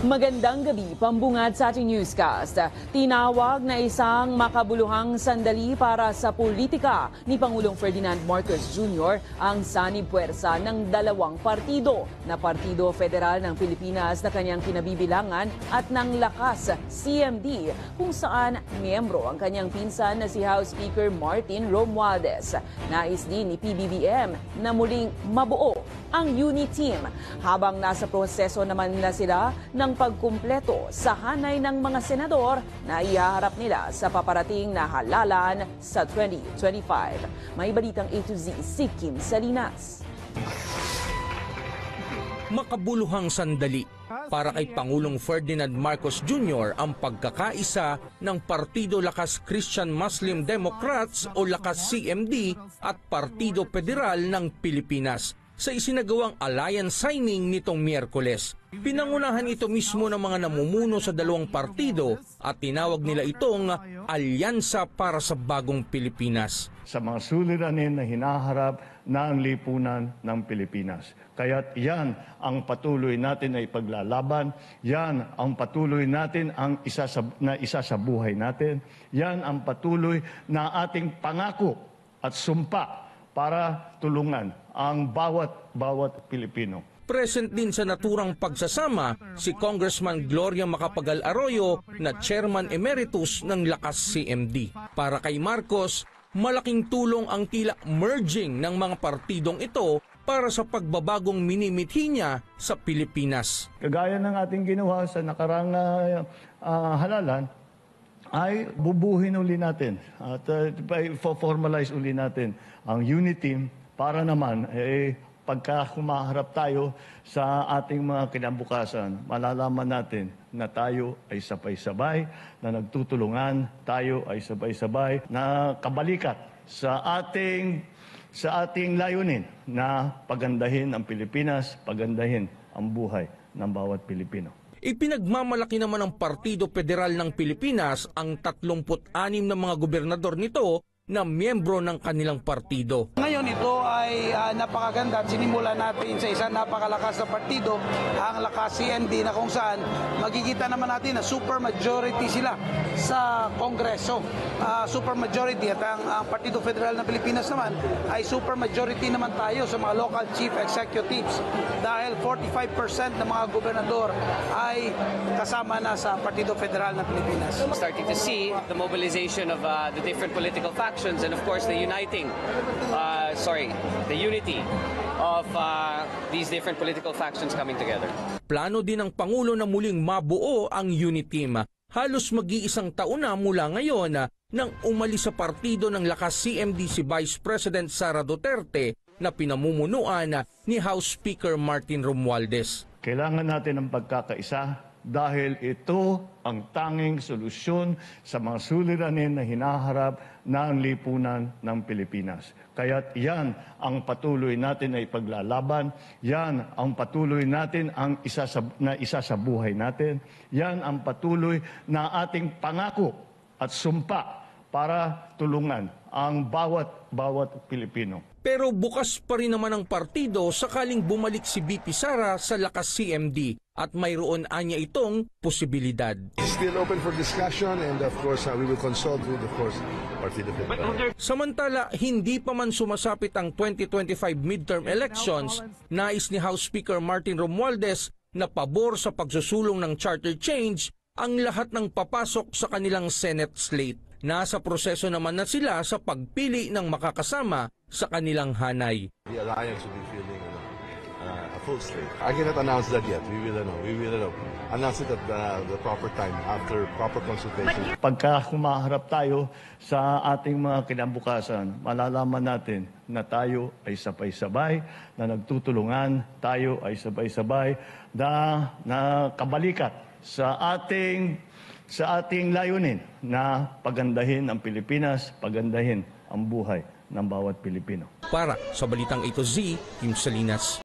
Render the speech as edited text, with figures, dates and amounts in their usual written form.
Magandang gabi, pambungad sa ating newscast. Tinawag na isang makabuluhang sandali para sa politika ni Pangulong Ferdinand Marcos Jr. ang sanib puwersa ng dalawang partido na Partido Federal ng Pilipinas na kanyang kinabibilangan at ng Lakas CMD kung saan miyembro ang kanyang pinsan na si House Speaker Martin Romualdez. Nais din ni PBBM na muling mabuo ang UNITEAM habang nasa proseso naman nila sila ng pagkumpleto sa hanay ng mga senador na ihaharap nila sa paparating na halalan sa 2025. May balitang A to Z si Kim Salinas. Makabuluhang sandali para kay Pangulong Ferdinand Marcos Jr. ang pagkakaisa ng Partido Lakas Christian Muslim Democrats o Lakas CMD at Partido Federal ng Pilipinas sa isinagawang alliance signing nitong Miyerkules. Pinangunahan ito mismo ng mga namumuno sa dalawang partido at tinawag nila itong Alyansa para sa Bagong Pilipinas. Sa mga suliranin na hinaharap ng lipunan ng Pilipinas. Kaya't yan ang patuloy natin na ipaglalaban, yan ang patuloy natin ang isa sa buhay natin, yan ang patuloy na ating pangako at sumpa para tulungan ang bawat Pilipino. Present din sa naturang pagsasama si Congressman Gloria Macapagal Arroyo na Chairman Emeritus ng Lakas CMD. Para kay Marcos, malaking tulong ang tila merging ng mga partidong ito para sa pagbabagong minimithi niya sa Pilipinas. Kagaya ng ating ginawa sa nakarang halalan, ay bubuhin uli natin at formalize uli natin ang UNITEAM para naman pagka humaharap tayo sa ating mga kinabukasan, malalaman natin na tayo ay sabay-sabay, na nagtutulungan, tayo ay sabay-sabay, na kabalikat sa ating layunin na pagandahin ang Pilipinas, pagandahin ang buhay ng bawat Pilipino. Ipinagmamalaki naman ng Partido Federal ng Pilipinas ang 36 na mga gobernador nito na miyembro ng kanilang partido. Ngayon ito ay napakaganda at sinimula natin sa isang napakalakas na partido, ang Lakas CMD, na kung saan magkikita naman natin na super majority sila sa Kongreso. Super majority at ang Partido Federal ng Pilipinas naman ay super majority naman tayo sa mga local chief executives dahil 45% ng mga gobernador ay kasama na sa Partido Federal ng Pilipinas. Starting to see the mobilization of the different political factions and of course the unity of these different political factions coming together. Plano din ng Pangulo na muling mabuo ang UNITEAM. Halos mag-iisang taon na mula ngayon nang umalis sa partido ng Lakas CMD si Vice President Sara Duterte na pinamumunuan ni House Speaker Martin Romualdez. Kailangan natin ng pagkakaisa dahil ito ang tanging solusyon sa mga suliranin na hinaharap ng lipunan ng Pilipinas. Kaya't yan ang patuloy natin na ipaglalaban, yan ang patuloy natin ang isa sa buhay natin, yan ang patuloy na ating pangako at sumpa para tulungan ang bawat Pilipino. Pero bukas pa rin naman ang partido sakaling bumalik si VP Sara sa Lakas CMD at mayroon anya itong posibilidad. Still open for discussion and of course we will consult with Partido Federal. Samantala, hindi pa man sumasapit ang 2025 midterm elections, nais ni House Speaker Martin Romualdez na pabor sa pagsusulong ng charter change ang lahat ng papasok sa kanilang Senate slate. Nasa proseso naman na sila sa pagpili ng makakasama sa kanilang hanay. The alliance will be filling a full slate. I cannot announce that yet. We will announce it at the proper time after proper consultation. Pagka humaharap tayo sa ating mga kinabukasan, malalaman natin na tayo ay sabay-sabay, na nagtutulungan, tayo ay sabay-sabay, na kabalikat sa ating layunin na pagandahin ang Pilipinas, pagandahin ang buhay ng bawat Pilipino. Para sa Balitang A to Z, Kim Salinas.